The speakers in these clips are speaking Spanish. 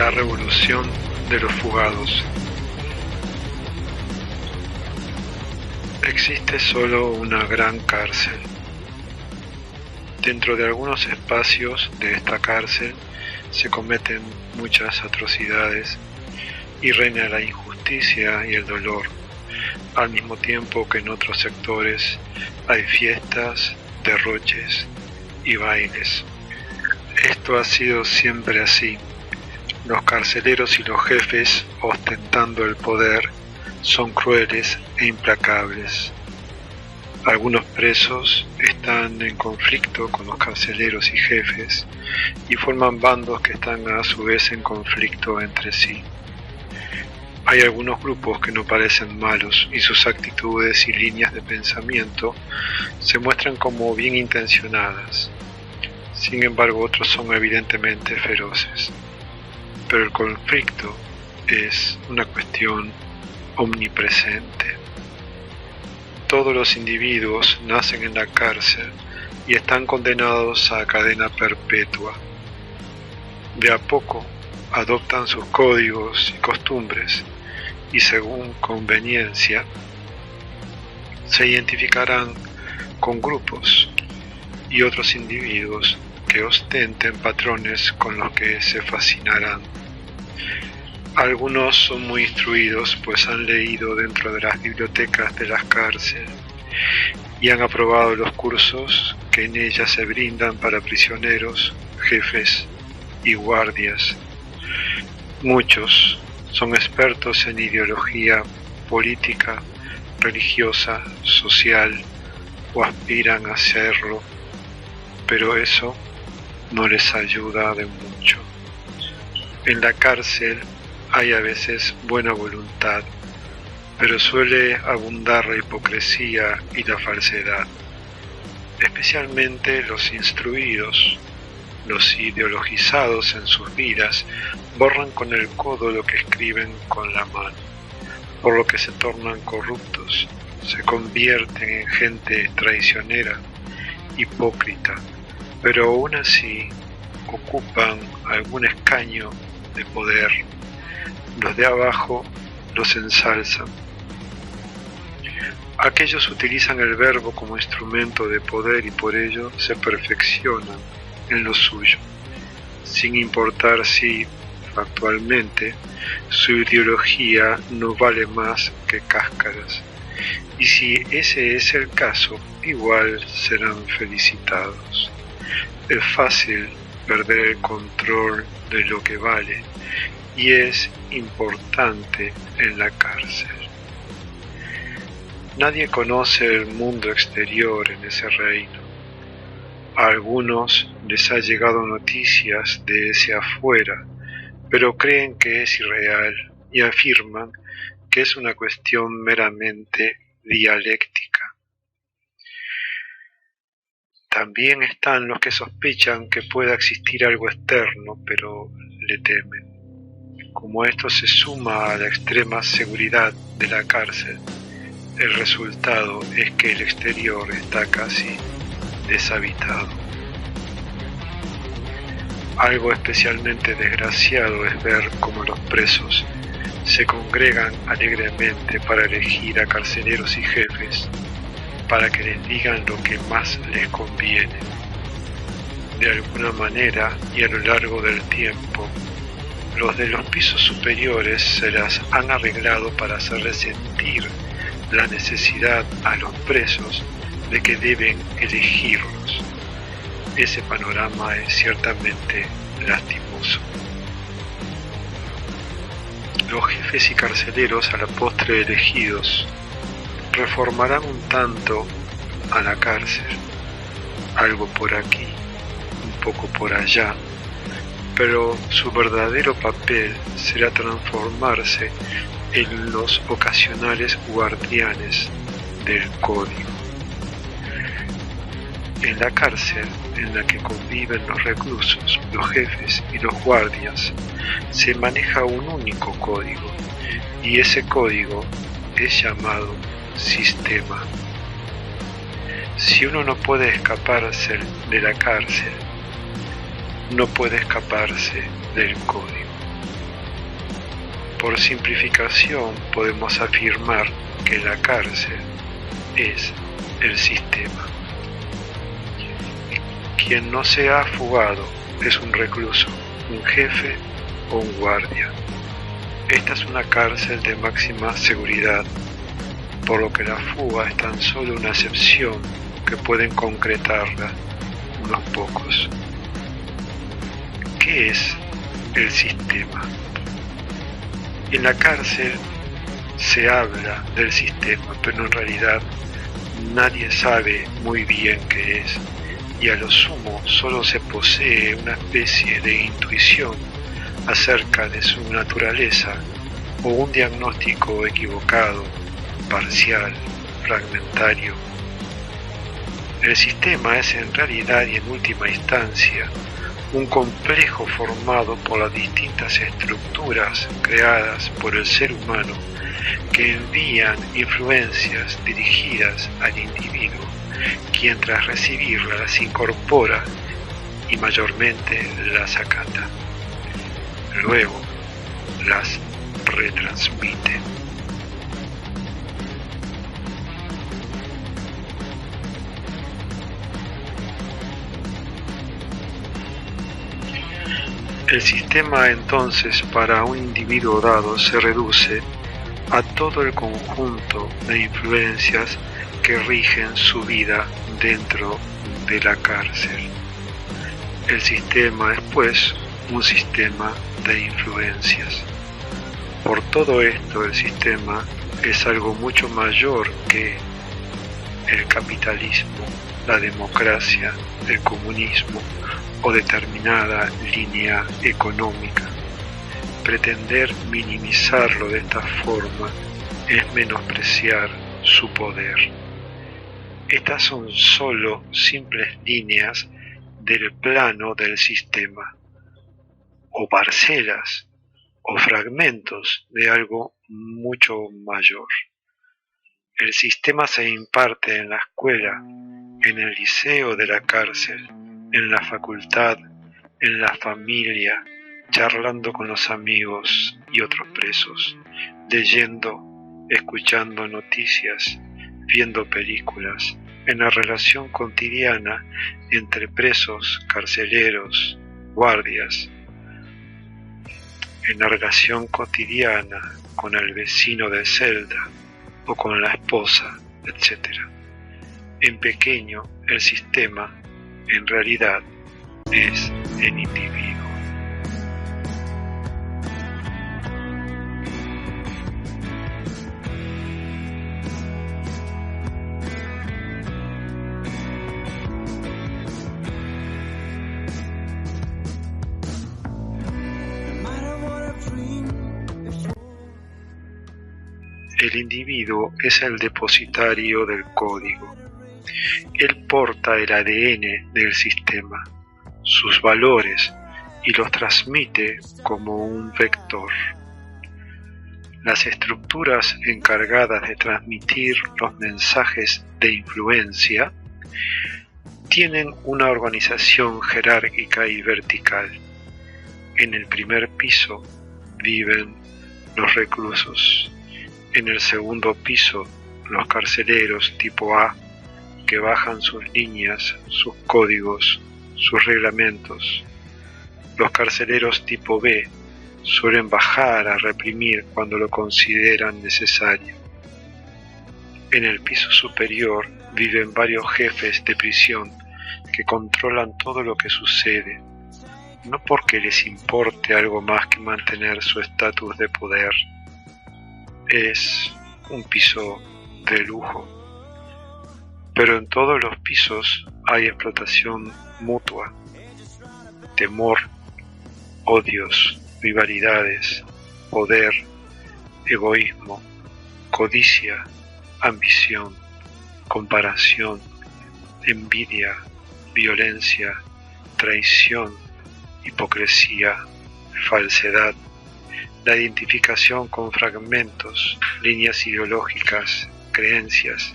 La revolución de los fugados. Existe solo una gran cárcel. Dentro de algunos espacios de esta cárcel se cometen muchas atrocidades y reina la injusticia y el dolor, al mismo tiempo que en otros sectores hay fiestas, derroches y bailes. Esto ha sido siempre así. Los carceleros y los jefes, ostentando el poder, son crueles e implacables. Algunos presos están en conflicto con los carceleros y jefes y forman bandos que están a su vez en conflicto entre sí. Hay algunos grupos que no parecen malos y sus actitudes y líneas de pensamiento se muestran como bien intencionadas. Sin embargo, otros son evidentemente feroces. Pero el conflicto es una cuestión omnipresente. Todos los individuos nacen en la cárcel y están condenados a cadena perpetua. De a poco adoptan sus códigos y costumbres y según conveniencia se identificarán con grupos y otros individuos que ostenten patrones con los que se fascinarán. Algunos son muy instruidos, pues han leído dentro de las bibliotecas de las cárceles y han aprobado los cursos que en ellas se brindan para prisioneros, jefes y guardias. Muchos son expertos en ideología política, religiosa, social o aspiran a serlo, pero eso no les ayuda de mucho. En la cárcel hay a veces buena voluntad, pero suele abundar la hipocresía y la falsedad. Especialmente los instruidos, los ideologizados en sus vidas, borran con el codo lo que escriben con la mano, por lo que se tornan corruptos, se convierten en gente traicionera, hipócrita, pero aún así ocupan algún escaño de poder. Los de abajo los ensalzan. Aquellos utilizan el verbo como instrumento de poder y por ello se perfeccionan en lo suyo, sin importar si, factualmente, su ideología no vale más que cáscaras. Y si ese es el caso, igual serán felicitados. Es fácil perder el control de lo que vale y es importante en la cárcel. Nadie conoce el mundo exterior en ese reino. A algunos les ha llegado noticias de ese afuera, pero creen que es irreal y afirman que es una cuestión meramente dialéctica. También están los que sospechan que pueda existir algo externo, pero le temen. Como esto se suma a la extrema seguridad de la cárcel, el resultado es que el exterior está casi deshabitado. Algo especialmente desgraciado es ver cómo los presos se congregan alegremente para elegir a carceleros y jefes para que les digan lo que más les conviene. De alguna manera y a lo largo del tiempo, los de los pisos superiores se las han arreglado para hacerles sentir la necesidad a los presos de que deben elegirlos. Ese panorama es ciertamente lastimoso. Los jefes y carceleros a la postre elegidos reformarán un tanto a la cárcel, algo por aquí, un poco por allá, pero su verdadero papel será transformarse en los ocasionales guardianes del código. En la cárcel en la que conviven los reclusos, los jefes y los guardias, se maneja un único código, y ese código es llamado sistema. Si uno no puede escaparse de la cárcel, no puede escaparse del código. Por simplificación podemos afirmar que la cárcel es el sistema. Quien no se ha fugado es un recluso, un jefe o un guardia. Esta es una cárcel de máxima seguridad, por lo que la fuga es tan solo una excepción que pueden concretarla unos pocos. ¿Qué es el sistema? En la cárcel se habla del sistema, pero en realidad nadie sabe muy bien qué es, y a lo sumo solo se posee una especie de intuición acerca de su naturaleza o un diagnóstico equivocado, parcial, fragmentario. El sistema es en realidad y en última instancia un complejo formado por las distintas estructuras creadas por el ser humano que envían influencias dirigidas al individuo, quien tras recibirlas las incorpora y mayormente las acata. Luego las retransmite. El sistema entonces para un individuo dado se reduce a todo el conjunto de influencias que rigen su vida dentro de la cárcel. El sistema es pues un sistema de influencias. Por todo esto el sistema es algo mucho mayor que el capitalismo, la democracia, el comunismo o determinada línea económica. Pretender minimizarlo de esta forma es menospreciar su poder. Estas son solo simples líneas del plano del sistema, o parcelas, o fragmentos de algo mucho mayor. El sistema se imparte en la escuela, en el liceo de la cárcel, en la facultad, en la familia, charlando con los amigos y otros presos, leyendo, escuchando noticias, viendo películas, en la relación cotidiana entre presos, carceleros, guardias, en la relación cotidiana con el vecino de celda o con la esposa, etc. En pequeño, el sistema en realidad es el individuo. El individuo es el depositario del código. Él porta el ADN del sistema, sus valores, y los transmite como un vector. Las estructuras encargadas de transmitir los mensajes de influencia tienen una organización jerárquica y vertical. En el primer piso viven los reclusos. En el segundo piso, los carceleros tipo A, que bajan sus líneas, sus códigos, sus reglamentos. Los carceleros tipo B suelen bajar a reprimir cuando lo consideran necesario. En el piso superior viven varios jefes de prisión que controlan todo lo que sucede, no porque les importe algo más que mantener su estatus de poder. Es un piso de lujo, pero en todos los pisos hay explotación mutua, temor, odios, rivalidades, poder, egoísmo, codicia, ambición, comparación, envidia, violencia, traición, hipocresía, falsedad, la identificación con fragmentos, líneas ideológicas, creencias.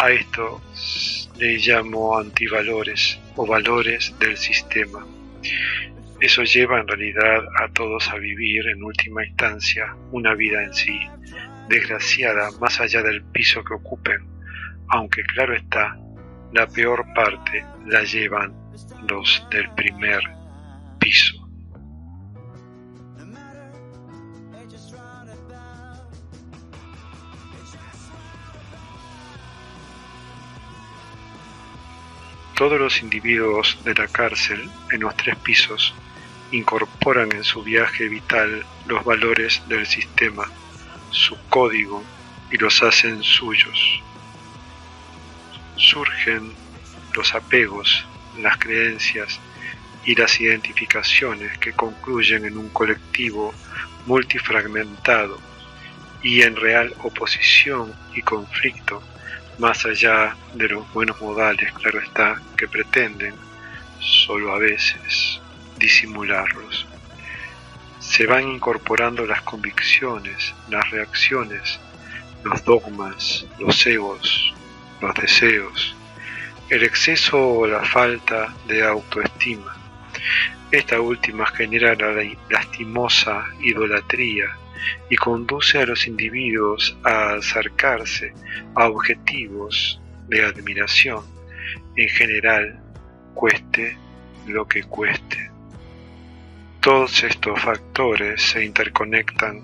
A esto le llamo antivalores o valores del sistema. Eso lleva en realidad a todos a vivir en última instancia una vida en sí, desgraciada más allá del piso que ocupen, aunque claro está, la peor parte la llevan los del primer piso. Todos los individuos de la cárcel en los 3 pisos incorporan en su viaje vital los valores del sistema, su código, y los hacen suyos. Surgen los apegos, las creencias y las identificaciones que concluyen en un colectivo multifragmentado y en real oposición y conflicto, más allá de los buenos modales, claro está, que pretenden, solo a veces, disimularlos. Se van incorporando las convicciones, las reacciones, los dogmas, los egos, los deseos, el exceso o la falta de autoestima. Esta última genera la lastimosa idolatría y conduce a los individuos a acercarse a objetivos de admiración, en general, cueste lo que cueste. Todos estos factores se interconectan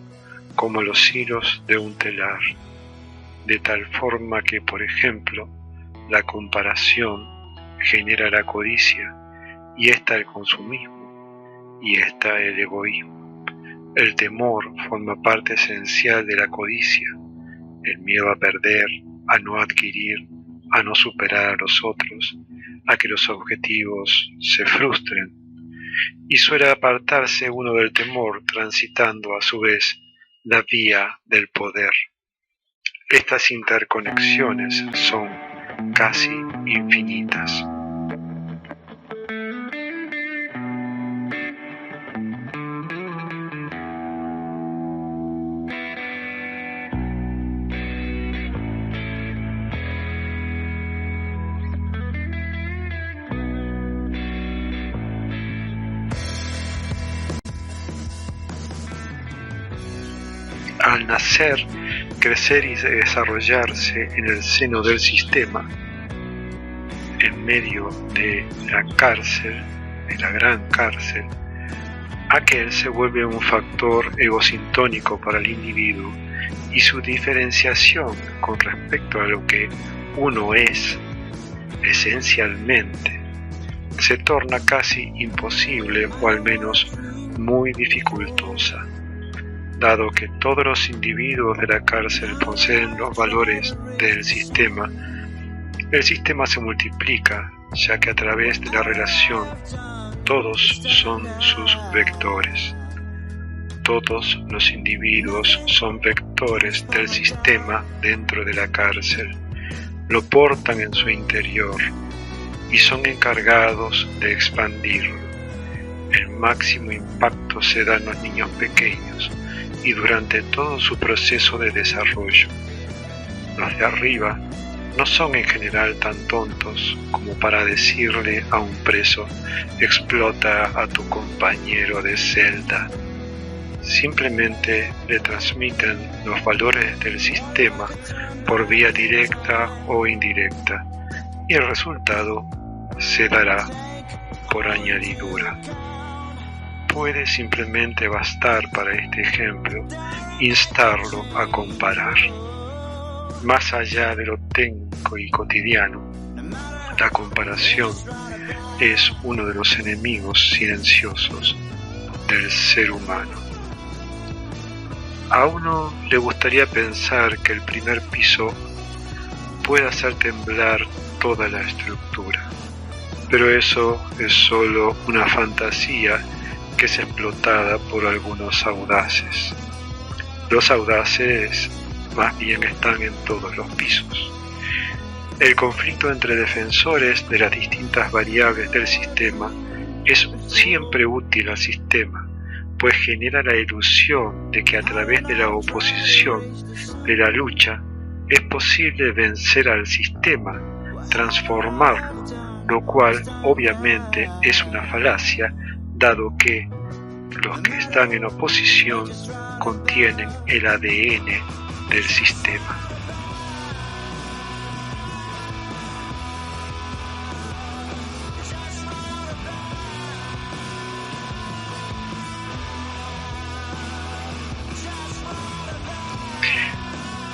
como los hilos de un telar, de tal forma que, por ejemplo, la comparación genera la codicia, y ésta el consumismo, y ésta el egoísmo. El temor forma parte esencial de la codicia, el miedo a perder, a no adquirir, a no superar a los otros, a que los objetivos se frustren, y suele apartarse uno del temor transitando a su vez la vía del poder. Estas interconexiones son casi infinitas. Al nacer, crecer y desarrollarse en el seno del sistema, en medio de la cárcel, de la gran cárcel, aquel se vuelve un factor egosintónico para el individuo y su diferenciación con respecto a lo que uno es esencialmente se torna casi imposible o al menos muy dificultosa. Dado que todos los individuos de la cárcel poseen los valores del sistema, el sistema se multiplica, ya que a través de la relación todos son sus vectores. Todos los individuos son vectores del sistema dentro de la cárcel, lo portan en su interior y son encargados de expandirlo. El máximo impacto se da en los niños pequeños y durante todo su proceso de desarrollo. Los de arriba no son en general tan tontos como para decirle a un preso: explota a tu compañero de celda. Simplemente le transmiten los valores del sistema por vía directa o indirecta, y el resultado se dará por añadidura. Puede simplemente bastar para este ejemplo instarlo a comparar. Más allá de lo técnico y cotidiano, la comparación es uno de los enemigos silenciosos del ser humano. A uno le gustaría pensar que el primer piso puede hacer temblar toda la estructura, pero eso es solo una fantasía que es explotada por algunos audaces. Los audaces más bien están en todos los pisos. El conflicto entre defensores de las distintas variables del sistema es siempre útil al sistema, pues genera la ilusión de que a través de la oposición, de la lucha, es posible vencer al sistema, transformarlo, lo cual obviamente es una falacia dado que los que están en oposición contienen el ADN del sistema.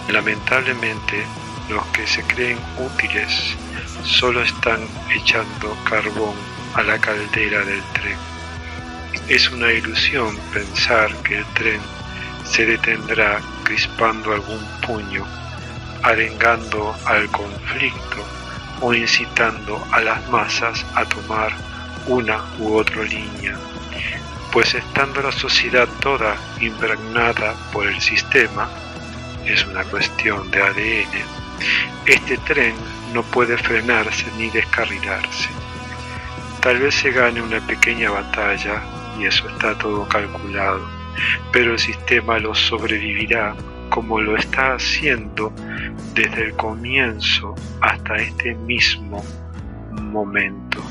Lamentablemente, los que se creen útiles solo están echando carbón a la caldera del tren. Es una ilusión pensar que el tren se detendrá crispando algún puño, arengando al conflicto o incitando a las masas a tomar una u otra línea, pues estando la sociedad toda impregnada por el sistema, es una cuestión de ADN, este tren no puede frenarse ni descarrilarse. Tal vez se gane una pequeña batalla, y eso está todo calculado, pero el sistema lo sobrevivirá como lo está haciendo desde el comienzo hasta este mismo momento.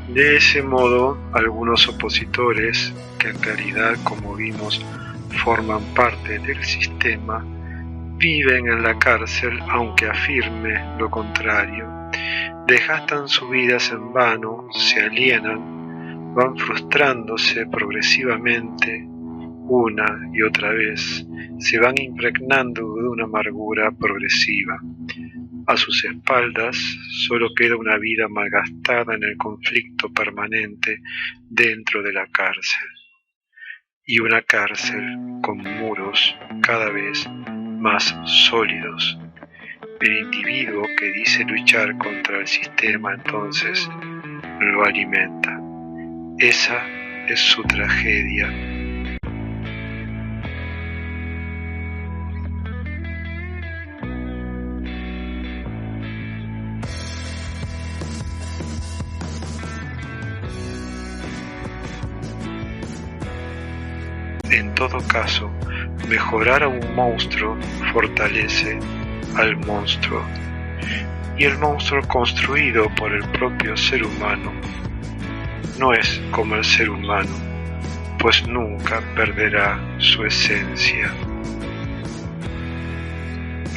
De ese modo, algunos opositores, que en realidad, como vimos, forman parte del sistema, viven en la cárcel aunque afirme lo contrario, desgastan sus vidas en vano, se alienan, van frustrándose progresivamente una y otra vez, se van impregnando de una amargura progresiva. A sus espaldas solo queda una vida malgastada en el conflicto permanente dentro de la cárcel. Y una cárcel con muros cada vez más sólidos. El individuo que dice luchar contra el sistema entonces lo alimenta. Esa es su tragedia. En todo caso, mejorar a un monstruo fortalece al monstruo, y el monstruo construido por el propio ser humano no es como el ser humano, pues nunca perderá su esencia.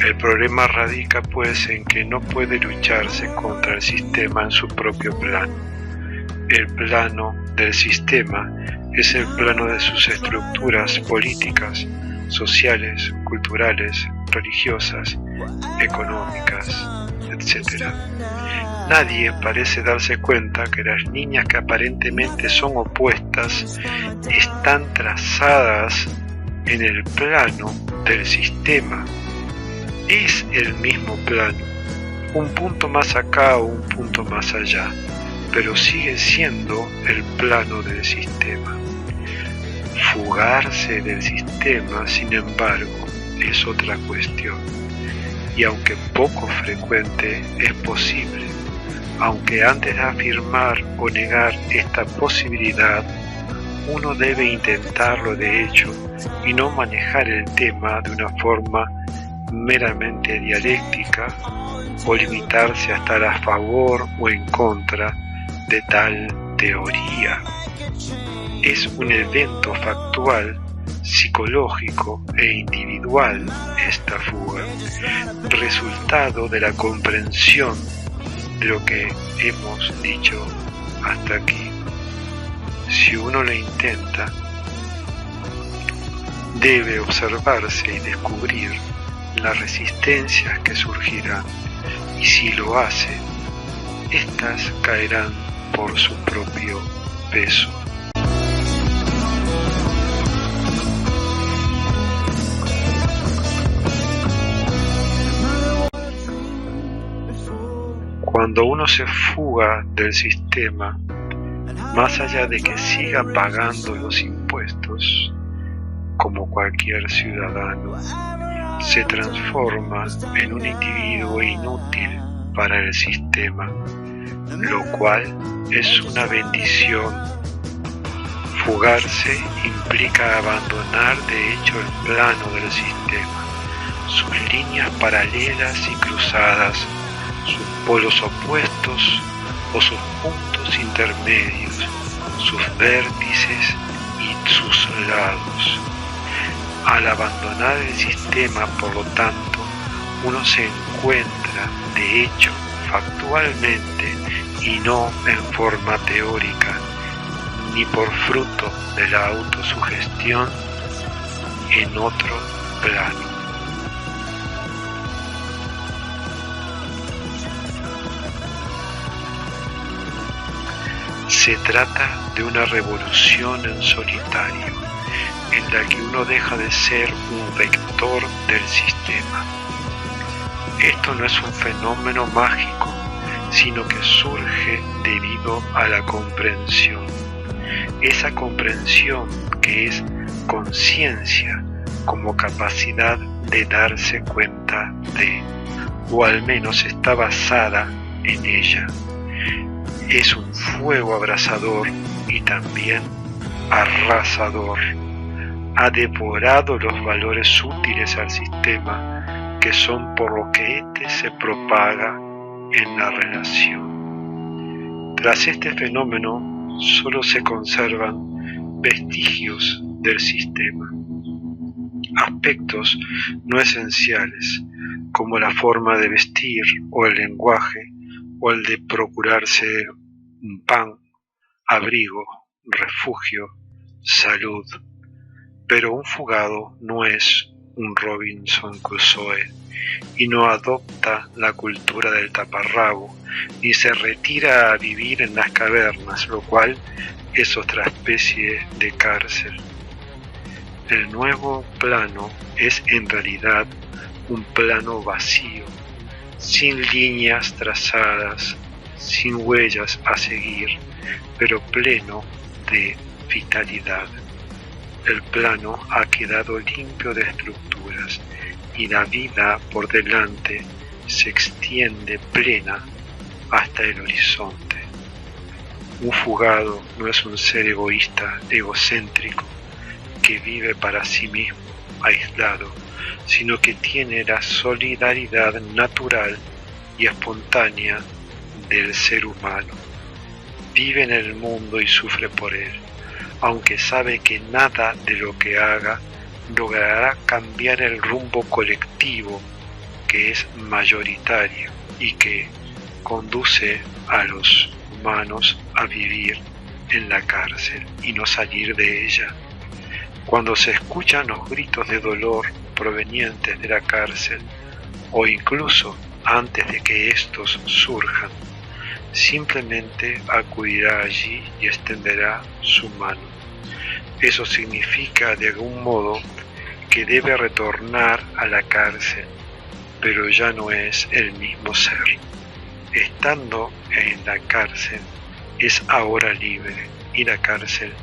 El problema radica pues en que no puede lucharse contra el sistema en su propio plano. El plano del sistema es el plano de sus estructuras políticas, sociales, culturales, religiosas, económicas, etc. Nadie parece darse cuenta que las líneas que aparentemente son opuestas están trazadas en el plano del sistema. Es el mismo plano, un punto más acá o un punto más allá, pero sigue siendo el plano del sistema. Fugarse del sistema, sin embargo, es otra cuestión, y aunque poco frecuente, es posible, aunque antes de afirmar o negar esta posibilidad, uno debe intentarlo de hecho y no manejar el tema de una forma meramente dialéctica o limitarse a estar a favor o en contra de tal teoría. Es un evento factual, psicológico e individual esta fuga, resultado de la comprensión de lo que hemos dicho hasta aquí. Si uno lo intenta, debe observarse y descubrir las resistencias que surgirán, y si lo hace, éstas caerán por su propio peso. Cuando uno se fuga del sistema, más allá de que siga pagando los impuestos, como cualquier ciudadano, se transforma en un individuo inútil para el sistema, lo cual es una bendición. Fugarse implica abandonar de hecho el plano del sistema, sus líneas paralelas y cruzadas, sus polos opuestos o sus puntos intermedios, sus vértices y sus lados. Al abandonar el sistema, por lo tanto, uno se encuentra, de hecho, factualmente y no en forma teórica, ni por fruto de la autosugestión, en otro plano. Se trata de una revolución en solitario, en la que uno deja de ser un vector del sistema. Esto no es un fenómeno mágico, sino que surge debido a la comprensión. Esa comprensión que es conciencia como capacidad de darse cuenta de, o al menos está basada en ella. Es un fuego abrasador y también arrasador. Ha devorado los valores útiles al sistema, que son por lo que éste se propaga en la relación. Tras este fenómeno solo se conservan vestigios del sistema, aspectos no esenciales, como la forma de vestir o el lenguaje, o el de procurarse un pan, abrigo, refugio, salud. Pero un fugado no es un Robinson Crusoe y no adopta la cultura del taparrabo, ni se retira a vivir en las cavernas, lo cual es otra especie de cárcel. El nuevo plano es en realidad un plano vacío, sin líneas trazadas, sin huellas a seguir, pero pleno de vitalidad. El plano ha quedado limpio de estructuras y la vida por delante se extiende plena hasta el horizonte. Un fugado no es un ser egoísta, egocéntrico, que vive para sí mismo, aislado, sino que tiene la solidaridad natural y espontánea del ser humano. Vive en el mundo y sufre por él, aunque sabe que nada de lo que haga logrará cambiar el rumbo colectivo que es mayoritario y que conduce a los humanos a vivir en la cárcel y no salir de ella. Cuando se escuchan los gritos de dolor provenientes de la cárcel, o incluso antes de que estos surjan, simplemente acudirá allí y extenderá su mano. Eso significa de algún modo que debe retornar a la cárcel, pero ya no es el mismo ser. Estando en la cárcel, es ahora libre, y la cárcel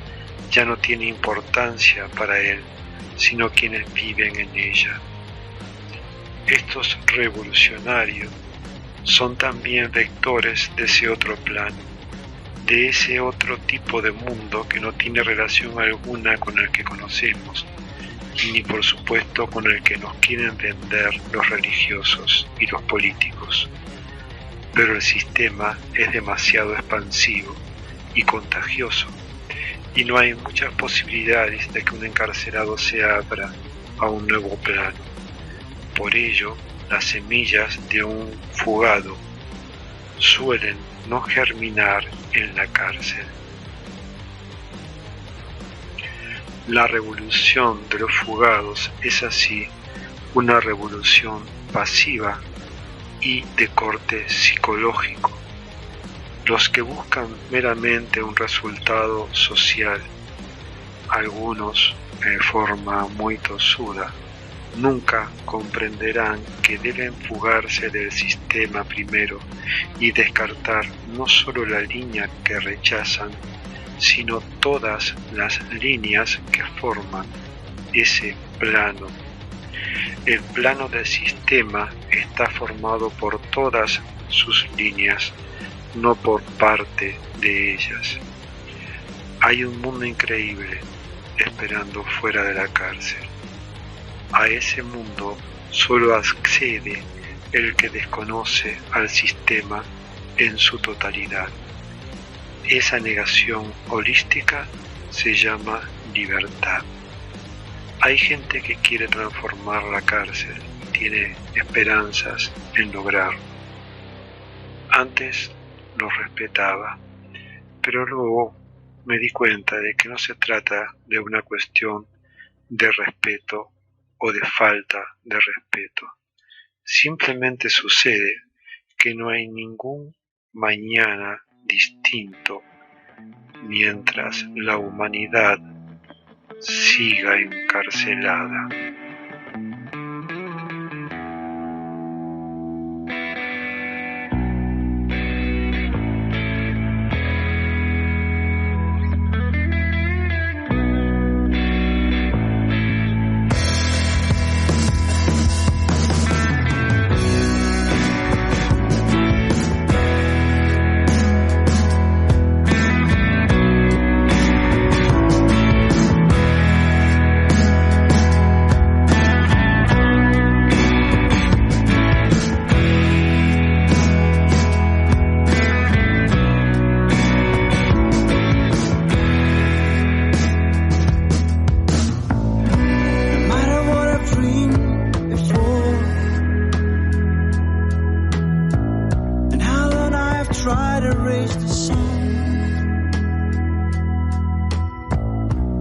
ya no tiene importancia para él, sino quienes viven en ella. Estos revolucionarios son también vectores de ese otro plano, de ese otro tipo de mundo que no tiene relación alguna con el que conocemos, ni por supuesto con el que nos quieren vender los religiosos y los políticos. Pero el sistema es demasiado expansivo y contagioso, y no hay muchas posibilidades de que un encarcelado se abra a un nuevo plano. Por ello, las semillas de un fugado suelen no germinar en la cárcel. La revolución de los fugados es así una revolución pasiva y de corte psicológico. Los que buscan meramente un resultado social, algunos de forma muy tosuda, nunca comprenderán que deben fugarse del sistema primero y descartar no solo la línea que rechazan, sino todas las líneas que forman ese plano. El plano del sistema está formado por todas sus líneas, no por parte de ellas. Hay un mundo increíble esperando fuera de la cárcel. A ese mundo solo accede el que desconoce al sistema en su totalidad. Esa negación holística se llama libertad. Hay gente que quiere transformar la cárcel y tiene esperanzas en lograrlo. Antes los respetaba, pero luego me di cuenta de que no se trata de una cuestión de respeto o de falta de respeto. Simplemente sucede que no hay ningún mañana distinto mientras la humanidad siga encarcelada.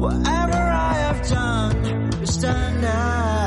Whatever I have done, you stand out.